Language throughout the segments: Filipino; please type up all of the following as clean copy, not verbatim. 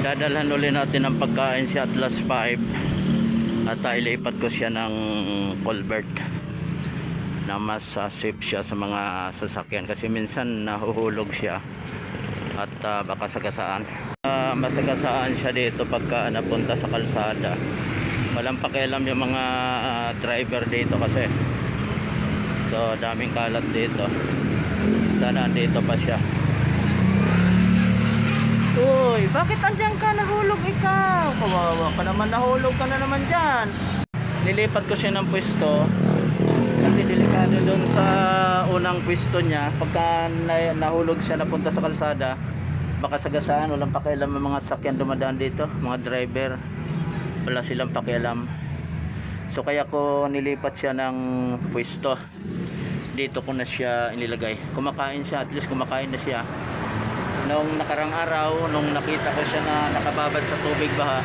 Dadalhan ulit natin ng pagkain si Atlas 5 at ilipat ko siya ng culvert na mas safe siya sa mga sasakyan kasi minsan nahuhulog siya at baka sagasaan. Masagasaan siya dito pagka napunta sa kalsada. Walang pakialam yung mga driver dito kasi so daming kalat dito. Sana dito pa siya. Uy, bakit andyan ka? Nahulog ikaw. Kawawa ka naman, nahulog ka na naman dyan. Nilipat ko siya ng pwesto kasi delikado doon sa unang pwesto niya. Pagka nahulog siya napunta sa kalsada, baka sagasaan. Walang pakialam ng mga sakyan dumadaan dito, mga driver. Wala silang pakialam. So kaya ko nilipat siya ng pwesto. Dito ko na siya inilagay. Kumakain siya, at least kumakain na siya. Noong nakarang araw, nung nakita ko siya na nakababad sa tubig baha,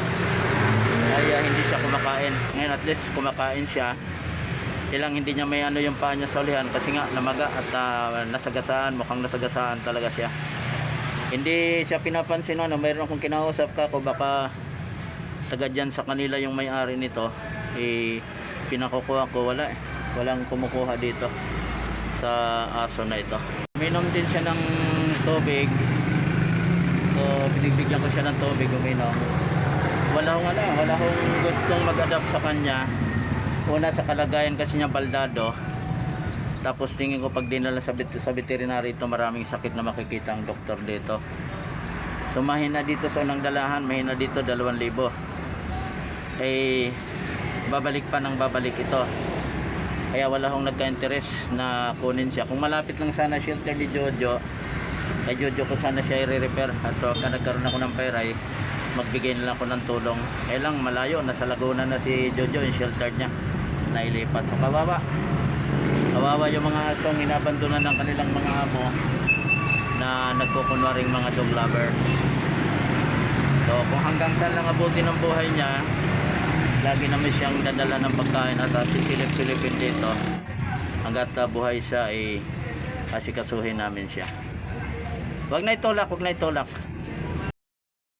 ay hindi siya kumakain. Ngayon at least kumakain siya. Ilang hindi niya may ano yung paa niya sa ulihan kasi nga namaga at nasagasaan, mukhang nasagasaan talaga siya. Hindi siya pinapansin mayroon akong kinausap ka ko baka taga dyan sa kanila yung may-ari nito. Pinakukuha ko, walang kumukuha dito sa aso na ito. Minom din siya ng tubig. So binibigyan ko siya ng tubig, uminom. Wala akong gustong mag-adapt sa kanya. Una sa kalagayan kasi niya baldado. Tapos tingin ko pag dinala sa veterinary ito, maraming sakit na makikita ang doktor dito. So mahina dito sa unang dalahan, mahina dito 2,000. Babalik pa ng babalik ito. Kaya wala akong nagka-interest na kunin siya. Kung malapit lang sana shelter ni Jojo, kay Jojo ko sana siya i-repair at pagka nagkaroon ako ng pera magbigay na lang ako ng tulong. Kaya lang malayo, nasa Laguna na si Jojo, yung shelter niya na ilipat. So kawawa yung mga asong inabandonan ng kanilang mga amo na nagkukunwaring mga dog lover. So kung hanggang saan lang abutin ng buhay niya, lagi naman siyang dadala ng pagkain at sisilip-silipin dito hanggat buhay siya asikasuhin namin siya. Wag na itulak